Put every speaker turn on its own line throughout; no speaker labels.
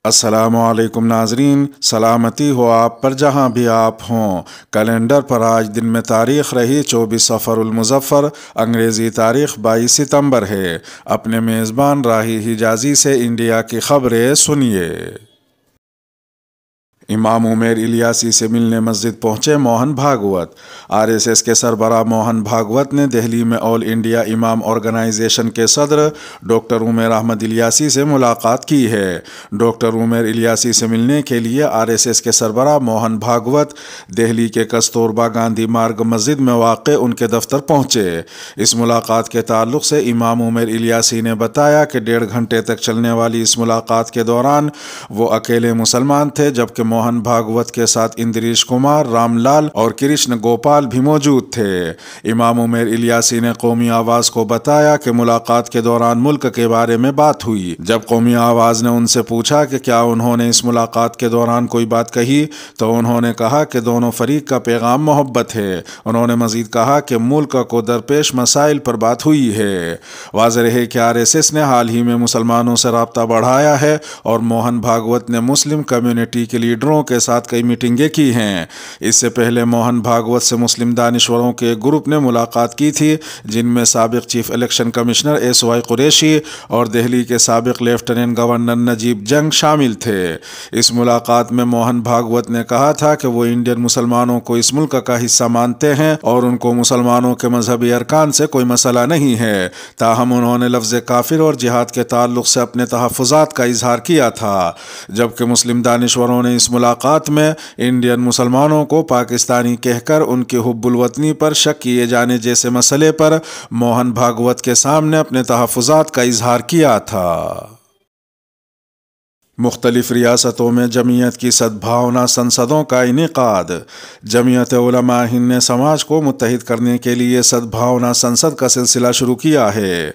السلام علیکم ناظرین، سلامتی ہو آپ پر جہاں بھی آپ ہوں۔ کیلنڈر پر آج دن میں تاریخ رہی 24 صفر المظفر، انگریزی تاریخ 22 ستمبر ہے۔ اپنے میزبان راہی حجازی سے انڈیا کی خبریں سنیے۔ امام عمیر الیاسی سے ملنے مسجد پہنچے موہن بھاگوت۔ RSS کے سربراہ موہن بھاگوت نے دہلی میں آل انڈیا امام آرگنائزیشن کے صدر ڈاکٹر عمیر احمد الیاسی سے ملاقات کی ہے۔ ڈاکٹر عمیر الیاسی سے ملنے کے لیے RSS کے سربراہ موہن بھاگوت دہلی کے کستوربا گاندھی مارگ مسجد میں واقع ان کے دفتر پہنچے۔ اس ملاقات کے تعلق سے امام عمیر الیاسی نے بتایا کہ 1.5 گھنٹے تک چلنے والی اس ملاقات کے دوران وہ اکیلے مسلمان تھے، جبکہ موہن بھاگوت کے ساتھ اندریش کمار، رام لال اور کرشن گوپال بھی موجود تھے۔ امام عمیر الیاسی نے قومی آواز کو بتایا کہ ملاقات کے دوران ملک کے بارے میں بات ہوئی۔ جب قومی آواز نے ان سے پوچھا کہ کیا انہوں نے اس ملاقات کے دوران کوئی بات کہی، تو انہوں نے کہا کہ دونوں فریق کا پیغام محبت ہے۔ انہوں نے مزید کہا کہ ملک کو درپیش مسائل پر بات ہوئی ہے۔ واضح ہے کہ RSS نے حال ہی میں مسلمانوں سے رابطہ بڑھایا ہے اور موہن بھاگوت نے مسلم کمیونٹی کے لیڈروں کے ساتھ کئی میٹنگیں کی ہیں۔ اس سے پہلے موہن بھاگوت سے مسلم دانشوروں کے ایک گروپ نے ملاقات کی تھی، جن میں سابق chief election commissioner SY Qureshi اور دہلی کے سابق لیفٹیننٹ گورنر نجیب جنگ شامل تھے۔ اس ملاقات میں موہن بھاگوت نے کہا تھا کہ وہ انڈین مسلمانوں کو اس ملک کا حصہ مانتے ہیں اور ان کو مسلمانوں کے مذہبی ارکان سے کوئی مسئلہ نہیں ہے، تاہم انہوں نے لفظ کافر اور جہاد کے تعلق سے اپنے تحفظات کا اظہار کیا تھا۔ جبکہ مسلم دانشوروں نے اس ملاقات میں انڈین مسلمانوں کو پاکستانی کہہ کر ان کی حب الوطنی پر شک کیے جانے جیسے مسئلے پر موہن بھاگوت کے سامنے اپنے تحفظات کا اظہار کیا تھا۔ مختلف ریاستوں میں جمعیت کی سدبھاونا سنسدوں کا انعقاد۔ جمعیت علماء ہند نے سماج کو متحد کرنے کے لیے سدبھاونا سنسد کا سلسلہ شروع کیا ہے۔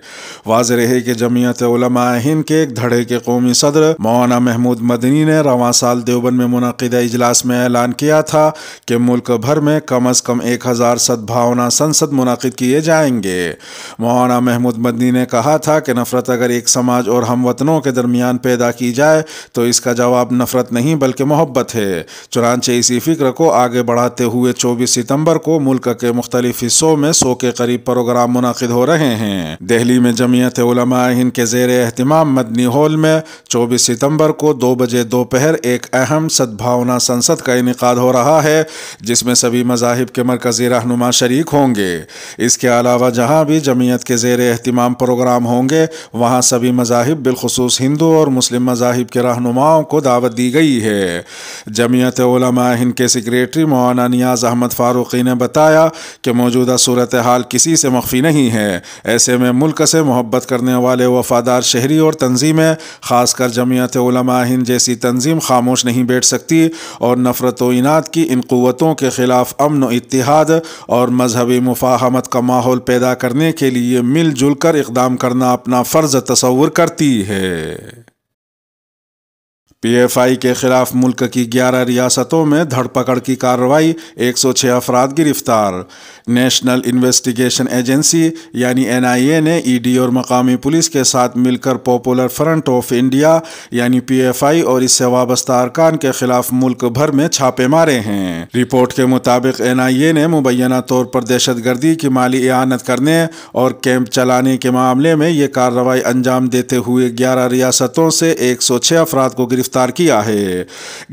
واضح ہے کہ جمعیت علماء ہند کے ایک دھڑے کے قومی صدر مولانا محمود مدنی نے رواں سال دیوبند میں منعقدہ اجلاس میں اعلان کیا تھا کہ ملک بھر میں کم از کم 1000 سدبھاونا سنسد منعقد کیے جائیں گے۔ مولانا محمود مدنی نے کہا تھا کہ نفرت اگر ایک سماج اور ہم وطنوں کے درمیان پیدا کی جائے تو اس کا جواب نفرت نہیں بلکہ محبت ہے۔ چنانچہ اسی فکر کو آگے بڑھاتے ہوئے 24 ستمبر کو ملک کے مختلف حصوں میں 100 کے قریب پروگرام منعقد ہو رہے ہیں۔ دہلی میں جمعیت علماء ہند کے زیر اہتمام مدنی ہال میں 24 ستمبر کو 2 بجے دوپہر ایک اہم سدبھاونا سنسد کا انعقاد ہو رہا ہے، جس میں سبھی مذاہب کے مرکزی رہنما شریک ہوں گے۔ اس کے علاوہ جہاں بھی جمعیت کے زیر اہتمام پروگرام ہوں گے، وہاں سبھی مذاہب بالخصوص ہندو اور مسلم مذاہب کے رہنماؤں کو دعوت دی گئی ہے۔ جمعیت علماء ہند کے سیکریٹری مولانا نیاز احمد فاروقی نے بتایا کہ موجودہ صورتحال کسی سے مخفی نہیں ہے۔ ایسے میں ملک سے محبت کرنے والے وفادار شہری اور تنظیمیں، خاص کر جمعیت علماء ہند جیسی تنظیم خاموش نہیں بیٹھ سکتی اور نفرت و اناد کی ان قوتوں کے خلاف امن و اتحاد اور مذہبی مفاہمت کا ماحول پیدا کرنے کے لیے مل جل کر اقدام کرنا اپنا فرض تصور کرتی ہے۔ PFI کے خلاف ملک کی 11 ریاستوں میں دھڑ پکڑ کی کارروائی، 106 افراد گرفتار۔ نیشنل انویسٹیگیشن ایجنسی یعنی NIA نے ED اور مقامی پولیس کے ساتھ مل کر پاپولر فرنٹ آف انڈیا یعنی PFI اور اس سے وابستہ ارکان کے خلاف ملک بھر میں چھاپے مارے ہیں۔ رپورٹ کے مطابق NIA نے مبینہ طور پر دہشت گردی کی مالی اعانت کرنے اور کیمپ چلانے کے معاملے میں یہ کارروائی انجام دیتے ہوئے 11 ریاستوں سے 106 افراد کو گرفتار کیا ہے۔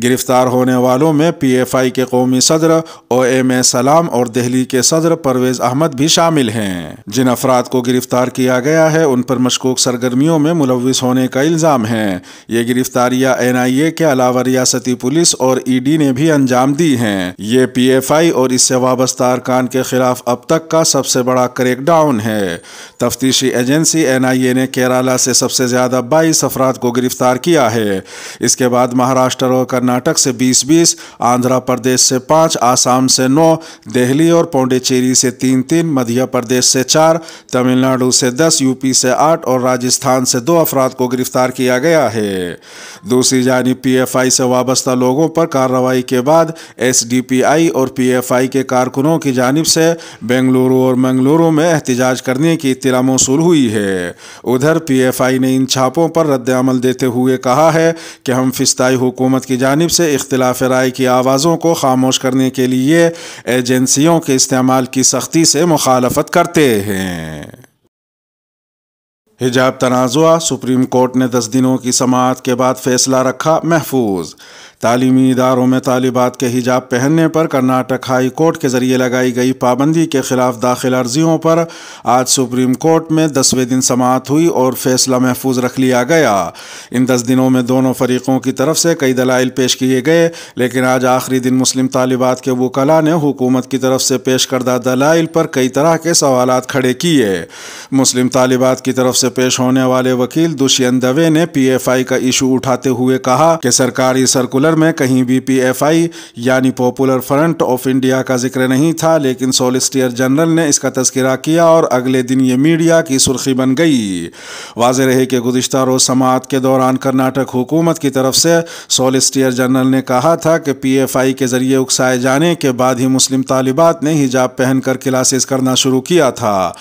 گرفتار ہونے والوں میں PFI کے قومی صدر OMA سلام اور دہلی کے صدر پرویز احمد بھی شامل ہیں۔ جن افراد کو گرفتار کیا گیا ہے ان پر مشکوک سرگرمیوں میں ملوث ہونے کا الزام ہے۔ یہ گرفتاریاں NIA کے علاوہ ریاستی پولیس اور ED نے بھی انجام دی ہیں۔ یہ PFI اور اس سے وابستہ ارکان کے خلاف اب تک کا سب سے بڑا کریک ڈاؤن ہے۔ تفتیشی ایجنسی NIA نے کیرالہ سے سب سے زیادہ 22 افراد کو گرفتار کیا ہے۔ اس کے بعد مہاراشٹر اور کرناٹک سے 20، آندھرا پردیش سے 5، آسام سے 9، دہلی اور پونڈیچیری سے 3، مدھیہ پردیش سے 4، تمل ناڈو سے 10، UP سے 8 اور راجستھان سے 2 افراد کو گرفتار کیا گیا ہے۔ دوسری جانب PFI سے وابستہ لوگوں پر کارروائی کے بعد SDPI اور PFI کے کارکنوں کی جانب سے بنگلورو اور منگلورو میں احتجاج کرنے کی اطلاع موصول ہوئی ہے۔ ادھر PFI نے ان چھاپوں پر رد عمل دیتے ہوئے کہا ہے کہ ہم فضائی حکومت کی جانب سے اختلاف رائے کی آوازوں کو خاموش کرنے کے لیے ایجنسیوں کے استعمال کی سختی سے مخالفت کرتے ہیں۔ حجاب تنازعہ، سپریم کورٹ نے 10 دنوں کی سماعت کے بعد فیصلہ رکھا محفوظ۔ تعلیمی اداروں میں طالبات کے حجاب پہننے پر کرناٹک ہائی کورٹ کے ذریعے لگائی گئی پابندی کے خلاف داخل عرضیوں پر آج سپریم کورٹ میں 10ویں دن سماعت ہوئی اور فیصلہ محفوظ رکھ لیا گیا۔ ان 10 دنوں میں دونوں فریقوں کی طرف سے کئی دلائل پیش کیے گئے، لیکن آج آخری دن مسلم طالبات کے وکلاء نے حکومت کی طرف سے پیش کردہ دلائل پر کئی طرح کے سوالات کھڑے کیے۔ مسلم طالبات کی طرف سے پیش ہونے والے وکیل دشینت دوے نے پی ایف آئی کا ایشو اٹھاتے ہوئے کہا کہ سرکاری سرکولر میں کہیں بھی پی ایف آئی یعنی پاپولر فرنٹ آف انڈیا کا ذکر نہیں تھا، لیکن سولیسیٹر جنرل نے اس کا تذکرہ کیا اور اگلے دن یہ میڈیا کی سرخی بن گئی۔ واضح رہے کہ گزشتہ روز سماعت کے دوران کرناٹک حکومت کی طرف سے سولیسیٹر جنرل نے کہا تھا کہ پی ایف آئی کے ذریعے اکسائے جانے کے بعد ہی مسلم طالبات نے حجاب پہن کر کلاسز کرنا شروع کیا تھا۔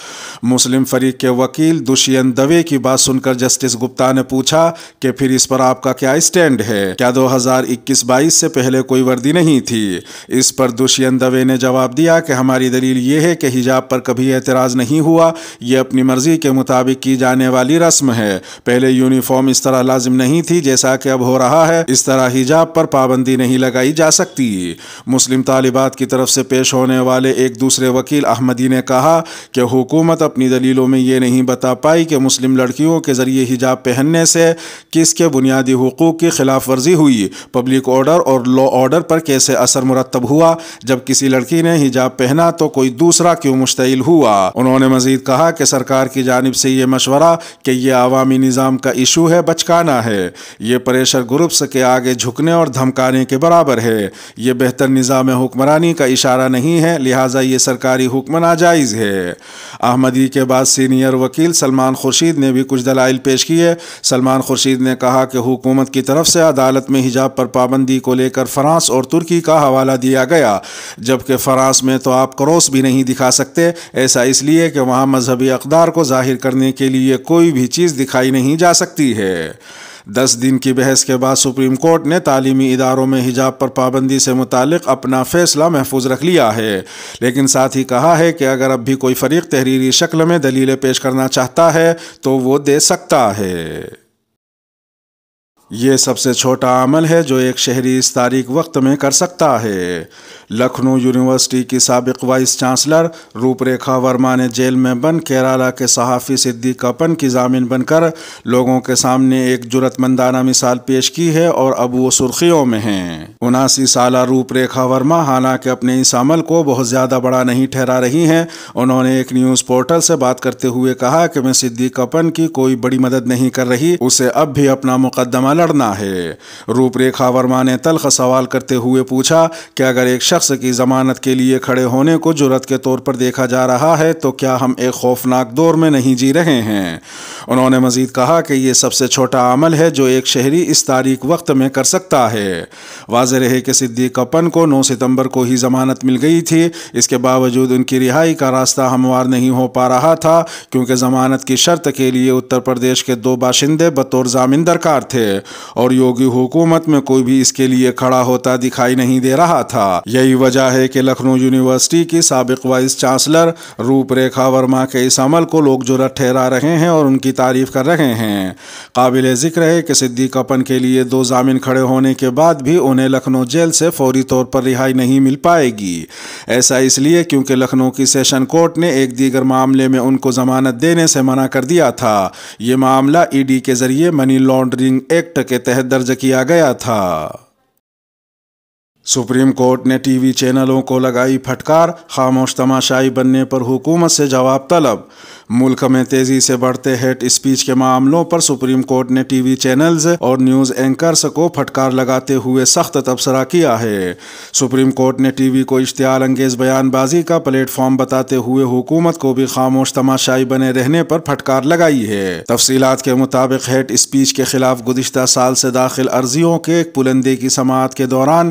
مسلم فریق کے وکیل دشینت دوے کی بات سن کر جسٹس گپتا نے پوچھا کہ پھر اس پر آپ کا کیا اسٹینڈ ہے؟ کیا 2021-22 سے پہلے کوئی وردی نہیں تھی؟ اس پر دشینت دوے نے جواب دیا کہ ہماری دلیل یہ ہے کہ حجاب پر کبھی اعتراض نہیں ہوا، یہ اپنی مرضی کے مطابق کی جانے والی رسم ہے۔ پہلے یونیفارم اس طرح لازم نہیں تھی جیسا کہ اب ہو رہا ہے، اس طرح حجاب پر پابندی نہیں لگائی جا سکتی۔ مسلم طالبات کی طرف سے پیش ہونے والے ایک دوسرے وکیل احمدی نے کہا کہ حکومت اپنی دلیلوں میں یہ نہیں بتا پائی کہ مسلم لڑکیوں کے ذریعے حجاب پہننے سے کس کے بنیادی حقوق کی خلاف ورزی ہوئی، پبلک آرڈر اور لا آرڈر پر کیسے اثر مرتب ہوا، جب کسی لڑکی نے حجاب پہنا تو کوئی دوسرا کیوں مشتعل ہوا۔ انہوں نے مزید کہا کہ سرکار کی جانب سے یہ مشورہ کہ یہ عوامی نظام کا ایشو ہے بچکانا ہے، یہ پریشر گروپس کے آگے جھکنے اور دھمکانے کے برابر ہے، یہ بہتر نظام حکمرانی کا اشارہ نہیں ہے، لہٰذا یہ سرکاری حکم ناجائز ہے۔ احمدی کے بعد سینئر وکیل سلمان خورشید نے بھی کچھ دلائل پیش کیے۔ سلمان خورشید نے کہا کہ حکومت کی طرف سے عدالت میں حجاب پر پابندی کو لے کر فرانس اور ترکی کا حوالہ دیا گیا، جبکہ فرانس میں تو آپ کراس بھی نہیں دکھا سکتے، ایسا اس لیے کہ وہاں مذہبی اقدار کو ظاہر کرنے کے لیے کوئی بھی چیز دکھائی نہیں جا سکتی ہے۔ 10 دن کی بحث کے بعد سپریم کورٹ نے تعلیمی اداروں میں حجاب پر پابندی سے متعلق اپنا فیصلہ محفوظ رکھ لیا ہے، لیکن ساتھ ہی کہا ہے کہ اگر اب بھی کوئی فریق تحریری شکل میں دلیلیں پیش کرنا چاہتا ہے تو وہ دے سکتا ہے۔ یہ سب سے چھوٹا عمل ہے جو ایک شہری اس تاریک وقت میں کر سکتا ہے۔ لکھنؤ یونیورسٹی کی سابق وائس چانسلر روپ ریکھا ورما نے جیل میں بند کیرالہ کے صحافی صدیق اپن کی ضامن بن کر لوگوں کے سامنے ایک جرأت مندانہ مثال پیش کی ہے اور اب وہ سرخیوں میں ہیں۔ 79 سالہ روپ ریکھا ورما حالانکہ اپنے اس عمل کو بہت زیادہ بڑا نہیں ٹھہرا رہی ہیں۔ انہوں نے ایک نیوز پورٹل سے بات کرتے ہوئے کہا کہ میں صدیق اپن کی کوئی بڑی مدد نہیں کر رہی، اسے اب بھی اپنا مقدمہ لڑنا ہے۔ روپ ریکھا ورما نے تلخ سوال کرتے ہوئے پوچھا کہ اگر ایک شخص کی ضمانت کے لیے کھڑے ہونے کو جرأت کے طور پر دیکھا جا رہا ہے تو کیا ہم ایک خوفناک دور میں نہیں جی رہے ہیں؟ انہوں نے مزید کہا کہ یہ سب سے چھوٹا عمل ہے جو ایک شہری اس تاریک وقت میں کر سکتا ہے۔ واضح رہے کہ صدیق اپن کو 9 ستمبر کو ہی ضمانت مل گئی تھی، اس کے باوجود ان کی رہائی کا راستہ ہموار نہیں ہو پا رہا تھا کیونکہ ضمانت کی شرط کے لیے اتر پردیش کے 2 باشندے بطور ضامن درکار تھے اور یوگی حکومت میں کوئی بھی اس کے لیے کھڑا ہوتا دکھائی نہیں دے رہا تھا۔ یہی وجہ ہے کہ لکھنؤ یونیورسٹی کی سابق وائس چانسلر روپ ریکھا ورما کے اس عمل کو لوگ جرأت ٹھہرا رہے ہیں اور ان کی تعریف کر رہے ہیں۔ قابل ذکر ہے کہ صدیق اپن کے لیے 2 ضامن کھڑے ہونے کے بعد بھی انہیں لکھنؤ جیل سے فوری طور پر رہائی نہیں مل پائے گی۔ ایسا اس لیے کیونکہ لکھنؤ کی سیشن کورٹ نے ایک دیگر معاملے میں ان کو ضمانت دینے سے منع کر دیا تھا۔ یہ معاملہ ای ڈی کے ذریعے منی لانڈرنگ ایکٹ کے تحت درج کیا گیا تھا۔ سپریم کورٹ نے ٹی وی چینلوں کو لگائی پھٹکار، خاموش تماشائی بننے پر حکومت سے جواب طلب۔ ملک میں تیزی سے بڑھتے ہیٹ اسپیچ کے معاملوں پر سپریم کورٹ نے ٹی وی چینلز اور نیوز اینکرز کو پھٹکار لگاتے ہوئے سخت تبصرہ کیا ہے۔ سپریم کورٹ نے ٹی وی کو اشتعال انگیز بیان بازی کا پلیٹ فارم بتاتے ہوئے حکومت کو بھی خاموش تماشائی بنے رہنے پر پھٹکار لگائی ہے۔ تفصیلات کے مطابق ہیٹ اسپیچ کے خلاف گزشتہ سال سے داخل عرضیوں کے ایک پلندے کی سماعت کے دوران